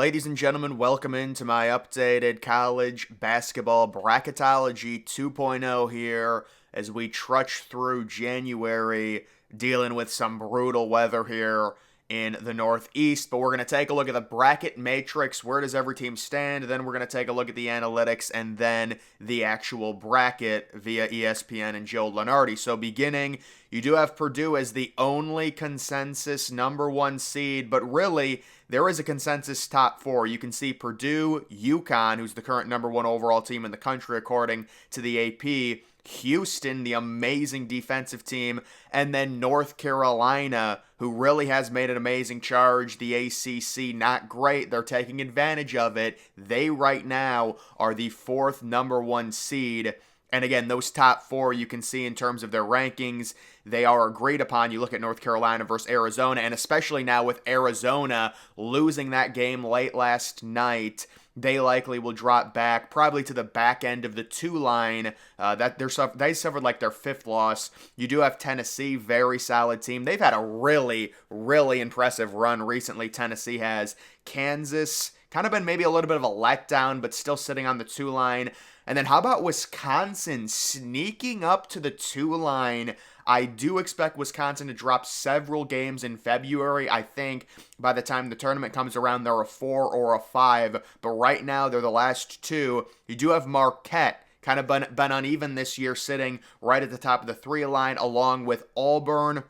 Ladies and gentlemen, welcome into my updated college basketball Bracketology 2.0 here as we trudge through January dealing with some brutal weather here in the Northeast. But we're going to take a look at the bracket matrix. Where does every team stand? Then we're going to take a look at the analytics and then the actual bracket via ESPN and Joe Lunardi. So beginning, you do have Purdue as the only consensus number one seed, but really, there is a consensus top four. You can see Purdue, UConn, who's the current number one overall team in the country according to the AP, Houston, the amazing defensive team, and then North Carolina, who really has made an amazing charge. The ACC, not great. They're taking advantage of it. They right now are the fourth number one seed. And again, those top four you can see in terms of their rankings, they are agreed upon. You look at North Carolina versus Arizona, and especially now with Arizona losing that game late last night, they likely will drop back probably to the back end of the two line. They suffered like their fifth loss. You do have Tennessee, very solid team. They've had a really, really impressive run recently. Tennessee has. Kansas kind of been maybe a little bit of a letdown, but still sitting on the two line. And then how about Wisconsin sneaking up to the two line? I do expect Wisconsin to drop several games in February. I think by the time the tournament comes around, they're a 4 or a 5. But right now, they're the last two. You do have Marquette, kind of been uneven this year, sitting right at the top of the 3 line, along with Auburn,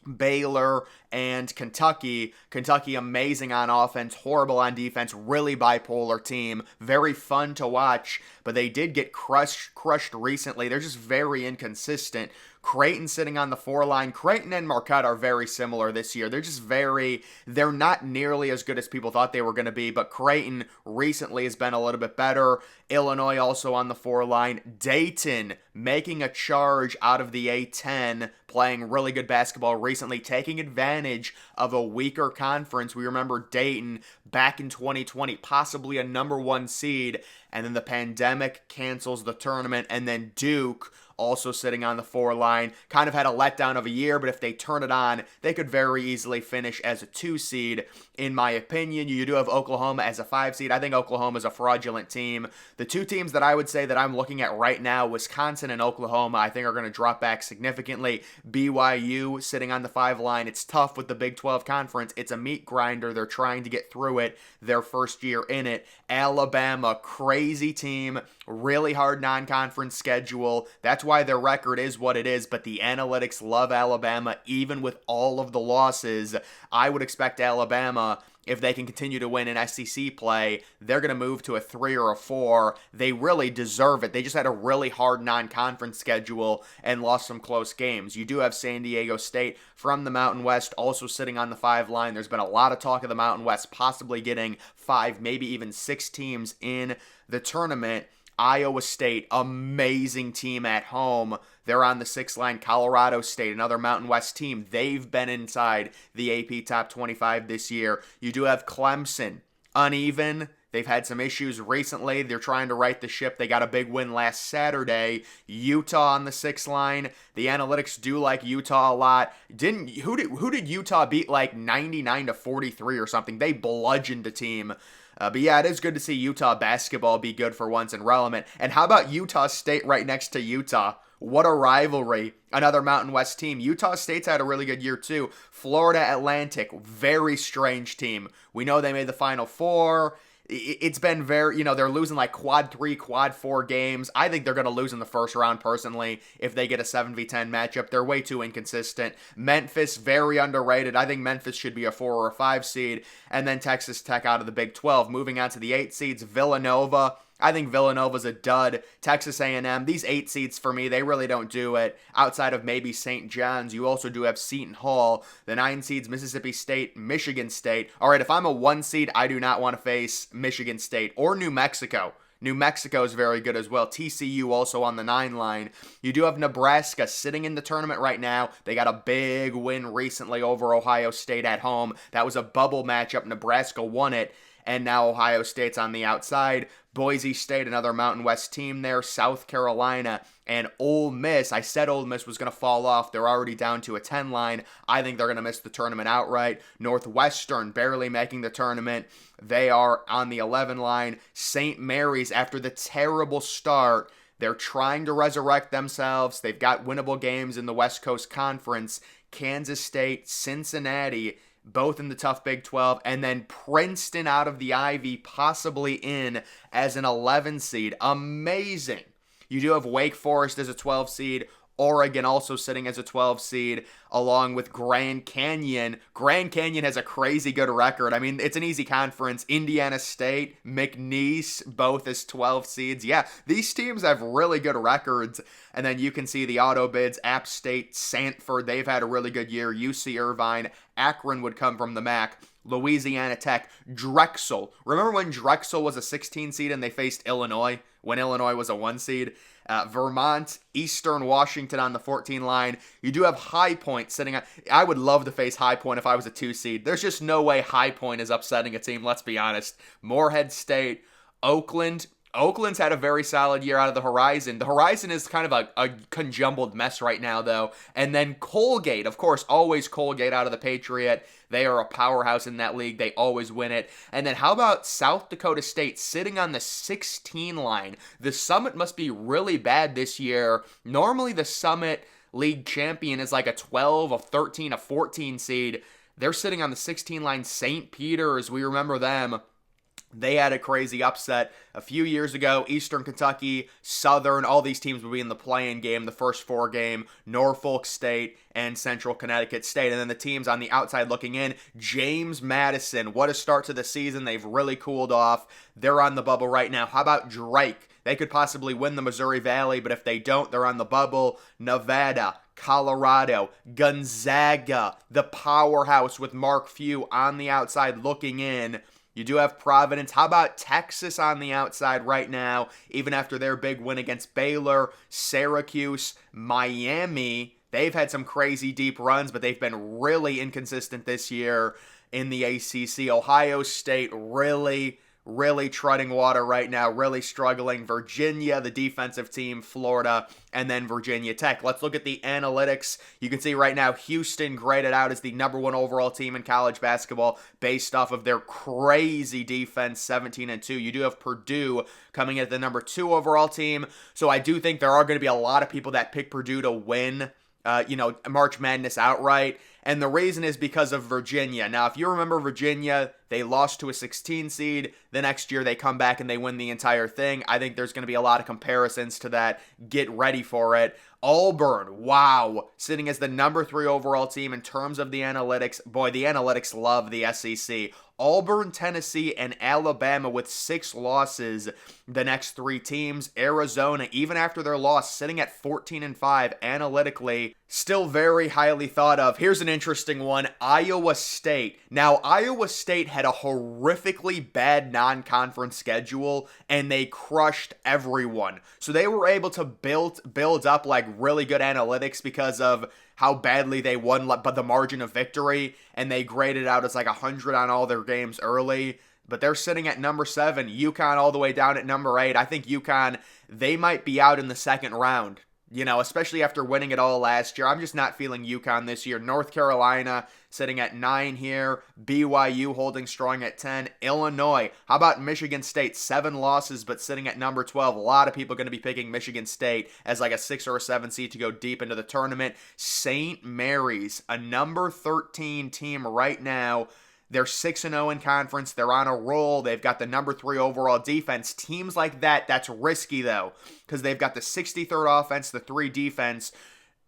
Baylor, and Kentucky. Kentucky amazing on offense, horrible on defense, really bipolar team, very fun to watch, but they did get crushed recently. They're just very inconsistent. Creighton sitting on the 4 line. Creighton and Marquette are very similar this year. They're not nearly as good as people thought they were going to be, but Creighton recently has been a little bit better. Illinois also on the 4 line. Dayton making a charge out of the A10, playing really good basketball recently, taking advantage of a weaker conference. We remember Dayton back in 2020, possibly a number one seed, and then the pandemic cancels the tournament, and then Duke also sitting on the 4 line, kind of had a letdown of a year, but if they turn it on, they could very easily finish as a 2 seed. In my opinion, you do have Oklahoma as a 5 seed. I think Oklahoma is a fraudulent team. The two teams that I would say that I'm looking at right now, Wisconsin and Oklahoma, I think are going to drop back significantly. BYU sitting on the 5 line. It's tough with the Big 12 conference. It's a meat grinder. They're trying to get through it their first year in it. Alabama, crazy team, really hard non-conference schedule. That's why their record is what it is, but the analytics love Alabama even with all of the losses. I would expect Alabama, if they can continue to win in SEC play, they're going to move to a 3 or a 4. They really deserve it. They just had a really hard non-conference schedule and lost some close games. You do have San Diego State from the Mountain West also sitting on the 5 line. There's been a lot of talk of the Mountain West possibly getting 5, maybe even 6 teams in the tournament. Iowa State, amazing team at home. They're on the 6 line. Colorado State, another Mountain West team. They've been inside the AP Top 25 this year. You do have Clemson, uneven. They've had some issues recently. They're trying to right the ship. They got a big win last Saturday. Utah on the 6 line. The analytics do like Utah a lot. Who did Utah beat like 99-43 or something? They bludgeoned the team. But yeah, it is good to see Utah basketball be good for once and relevant. And how about Utah State right next to Utah? What a rivalry. Another Mountain West team. Utah State's had a really good year too. Florida Atlantic, very strange team. We know they made the Final Four. It's been very, they're losing like quad 3, quad 4 games. I think they're going to lose in the first round personally if they get a 7v10 matchup. They're way too inconsistent. Memphis, very underrated. I think Memphis should be a 4 or a 5 seed. And then Texas Tech out of the Big 12. Moving on to the 8 seeds, Villanova. I think Villanova's a dud. Texas A&M, these 8 seeds for me, they really don't do it. Outside of maybe St. John's, you also do have Seton Hall. The 9 seeds, Mississippi State, Michigan State. All right, if I'm a 1 seed, I do not want to face Michigan State or New Mexico. New Mexico is very good as well. TCU also on the 9 line. You do have Nebraska sitting in the tournament right now. They got a big win recently over Ohio State at home. That was a bubble matchup. Nebraska won it. and now Ohio State's on the outside. Boise State, another Mountain West team there. South Carolina and Ole Miss. I said Ole Miss was going to fall off. They're already down to a 10 line. I think they're going to miss the tournament outright. Northwestern barely making the tournament. They are on the 11 line. St. Mary's, after the terrible start, they're trying to resurrect themselves. They've got winnable games in the West Coast Conference. Kansas State, Cincinnati, both in the tough Big 12, and then Princeton out of the Ivy, possibly in as an 11 seed. Amazing. You do have Wake Forest as a 12 seed, Oregon also sitting as a 12 seed, along with Grand Canyon. Grand Canyon has a crazy good record. I mean, it's an easy conference. Indiana State, McNeese, both as 12 seeds. Yeah, these teams have really good records. And then you can see the auto bids. App State, Sanford, they've had a really good year. UC Irvine, Akron would come from the MAC. Louisiana Tech, Drexel. Remember when Drexel was a 16 seed and they faced Illinois when Illinois was a 1 seed? Vermont, Eastern Washington on the 14 line. You do have High Point sitting on. I would love to face High Point if I was a 2 seed. There's just no way High Point is upsetting a team, let's be honest. Morehead State, Oakland. Oakland's had a very solid year out of the Horizon. The Horizon is kind of a conjumbled mess right now, though. And then Colgate, of course, always Colgate out of the Patriot. They are a powerhouse in that league. They always win it. And then how about South Dakota State sitting on the 16 line? The Summit must be really bad this year. Normally the Summit league champion is like a 12, a 13, a 14 seed. They're sitting on the 16 line. St. Peter's, we remember them. They had a crazy upset a few years ago. Eastern Kentucky, Southern, all these teams will be in the play-in game, the first 4 game. Norfolk State and Central Connecticut State. And then the teams on the outside looking in. James Madison, what a start to the season. They've really cooled off. They're on the bubble right now. How about Drake? They could possibly win the Missouri Valley, but if they don't, they're on the bubble. Nevada, Colorado, Gonzaga, the powerhouse with Mark Few on the outside looking in. You do have Providence. How about Texas on the outside right now, even after their big win against Baylor? Syracuse, Miami. They've had some crazy deep runs, but they've been really inconsistent this year in the ACC. Ohio State really treading water right now, really struggling. Virginia, the defensive team, Florida, and then Virginia Tech. Let's look at the analytics. You can see right now Houston graded out as the number 1 overall team in college basketball based off of their crazy defense, 17-2. You do have Purdue coming at the number 2 overall team. So I do think there are going to be a lot of people that pick Purdue to win March Madness outright. And the reason is because of Virginia. Now, if you remember Virginia, they lost to a 16 seed. The next year they come back and they win the entire thing. I think there's going to be a lot of comparisons to that. Get ready for it. Auburn, wow, sitting as the number 3 overall team in terms of the analytics. Boy, the analytics love the SEC. Auburn, Tennessee, and Alabama with 6 losses. The next 3 teams, Arizona, even after their loss, sitting at 14-5 analytically, still very highly thought of. Here's an interesting one, Iowa State. Now, Iowa State had a horrifically bad non-conference schedule, and they crushed everyone. So they were able to build up like really good analytics because of how badly they won, but the margin of victory, and they graded out as like 100 on all their games early. But they're sitting at number 7. UConn all the way down at number 8. I think UConn, they might be out in the second round. Especially after winning it all last year. I'm just not feeling UConn this year. North Carolina sitting at 9 here. BYU holding strong at 10. Illinois. How about Michigan State? 7 losses, but sitting at number 12. A lot of people going to be picking Michigan State as like a 6 or a 7 seed to go deep into the tournament. St. Mary's, a number 13 team right now. They're 6-0 in conference. They're on a roll. They've got the number 3 overall defense. Teams like that, that's risky, though, because they've got the 63rd offense, the 3 defense.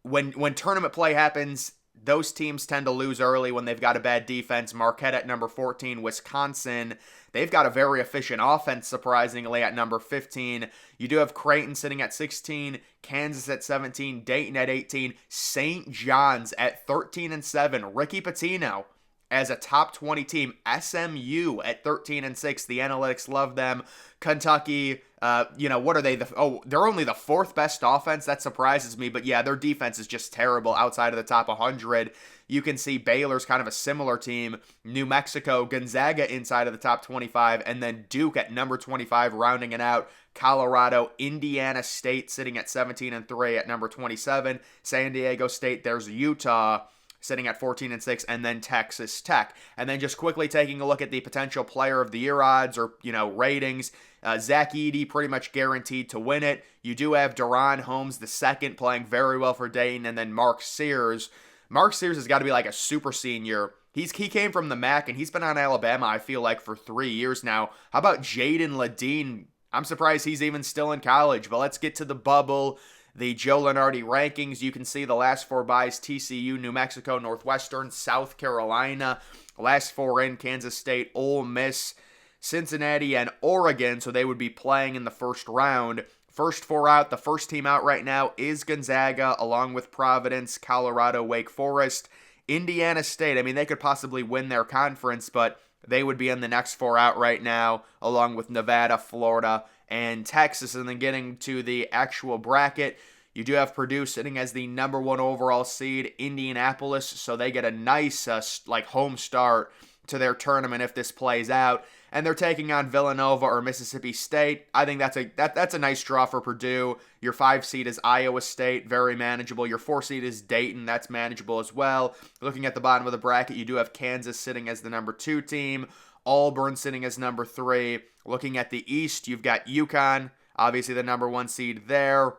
When tournament play happens, those teams tend to lose early when they've got a bad defense. Marquette at number 14. Wisconsin, they've got a very efficient offense, surprisingly, at number 15. You do have Creighton sitting at 16. Kansas at 17. Dayton at 18. St. John's at 13-7. Ricky Pitino as a top 20 team. SMU at 13-6. The analytics love them. Kentucky, what are they? They're only the 4th best offense. That surprises me. But yeah, their defense is just terrible outside of the top 100. You can see Baylor's kind of a similar team. New Mexico, Gonzaga inside of the top 25, and then Duke at number 25, rounding it out. Colorado, Indiana State sitting at 17-3 at number 27. San Diego State, there's Utah sitting at 14-6, and then Texas Tech. And then just quickly taking a look at the potential player of the year odds or, ratings. Zach Edey pretty much guaranteed to win it. You do have Deron Holmes II playing very well for Dayton, and then Mark Sears. Mark Sears has got to be like a super senior. He came from the MAC, and he's been on Alabama, I feel like, for 3 years now. How about Jaden Ladine? I'm surprised he's even still in college, but let's get to the bubble. The Joe Lunardi rankings, you can see the last 4 byes: TCU, New Mexico, Northwestern, South Carolina. Last 4 in: Kansas State, Ole Miss, Cincinnati, and Oregon, so they would be playing in the first round. First 4 out, the first team out right now is Gonzaga, along with Providence, Colorado, Wake Forest, Indiana State. I mean, they could possibly win their conference, but they would be in the next 4 out right now, along with Nevada, Florida, and Texas. And then getting to the actual bracket, you do have Purdue sitting as the number 1 overall seed, Indianapolis, so they get a nice home start to their tournament if this plays out. And they're taking on Villanova or Mississippi State. I think that's a nice draw for Purdue. Your 5 seed is Iowa State, very manageable. Your 4 seed is Dayton, that's manageable as well. Looking at the bottom of the bracket, you do have Kansas sitting as the number 2 team, Auburn sitting as number 3. Looking at the East, you've got UConn, obviously the number 1 seed there,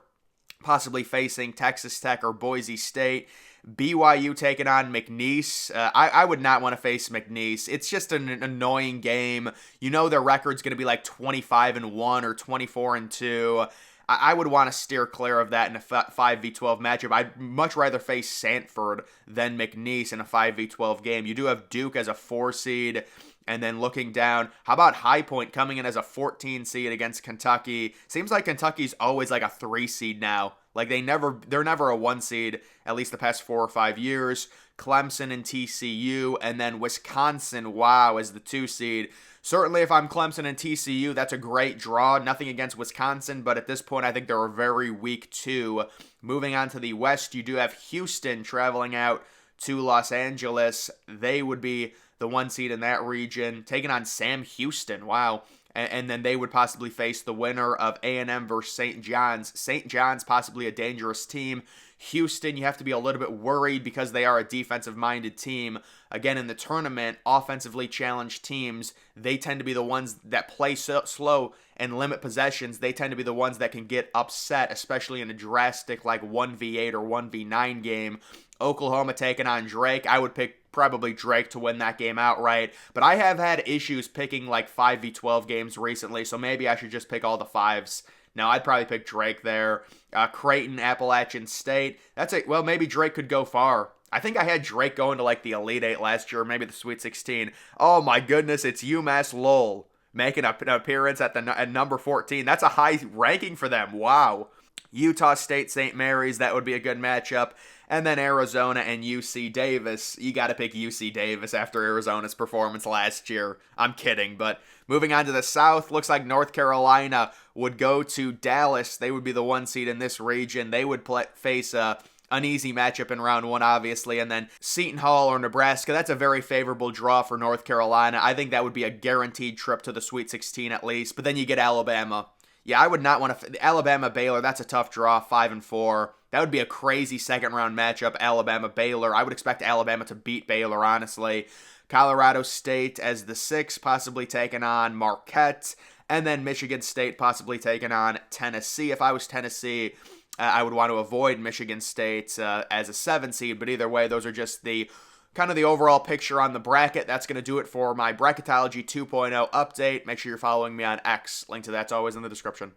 possibly facing Texas Tech or Boise State. BYU taking on McNeese. I would not want to face McNeese. It's just an annoying game. You know their record's going to be like 25-1 or 24-2. I would want to steer clear of that in a 5v12 matchup. I'd much rather face Sanford than McNeese in a 5v12 game. You do have Duke as a 4 seed. And then looking down, how about High Point coming in as a 14 seed against Kentucky? Seems like Kentucky's always like a 3 seed now. Like they're never a 1 seed, at least the past 4 or 5 years. Clemson and TCU, and then Wisconsin, wow, as the 2 seed. Certainly if I'm Clemson and TCU, that's a great draw. Nothing against Wisconsin, but at this point I think they're a very weak 2. Moving on to the West, you do have Houston traveling out to Los Angeles. They would be the 1 seed in that region, taking on Sam Houston. Wow. And then they would possibly face the winner of A&M versus St. John's. St. John's possibly a dangerous team. Houston, you have to be a little bit worried because they are a defensive-minded team. Again, in the tournament, offensively challenged teams, they tend to be the ones that play slow and limit possessions. They tend to be the ones that can get upset, especially in a drastic 1v8 or 1v9 game. Oklahoma taking on Drake. I would pick probably Drake to win that game outright, but I have had issues picking 5v12 games recently, so maybe I should just pick all the 5s. No, I'd probably pick Drake there. Creighton, Appalachian State. Maybe Drake could go far. I think I had Drake going to the Elite 8 last year, or maybe the Sweet 16. Oh my goodness, it's UMass Lowell making an appearance at number 14. That's a high ranking for them. Wow. Utah State, St. Mary's, that would be a good matchup. And then Arizona and UC Davis. You got to pick UC Davis after Arizona's performance last year. I'm kidding, but moving on to the South, looks like North Carolina would go to Dallas. They would be the 1 seed in this region. They would face an easy matchup in round 1, obviously, and then Seton Hall or Nebraska. That's a very favorable draw for North Carolina. I think that would be a guaranteed trip to the Sweet 16 at least, but then you get Alabama. Yeah, I would not want to. Alabama-Baylor, that's a tough draw, 5-4. That would be a crazy second-round matchup, Alabama-Baylor. I would expect Alabama to beat Baylor, honestly. Colorado State as the 6, possibly taking on Marquette. And then Michigan State possibly taking on Tennessee. If I was Tennessee, I would want to avoid Michigan State as a 7 seed. But either way, those are just the kind of the overall picture on the bracket. That's going to do it for my Bracketology 2.0 update. Make sure you're following me on X. Link to that's always in the description.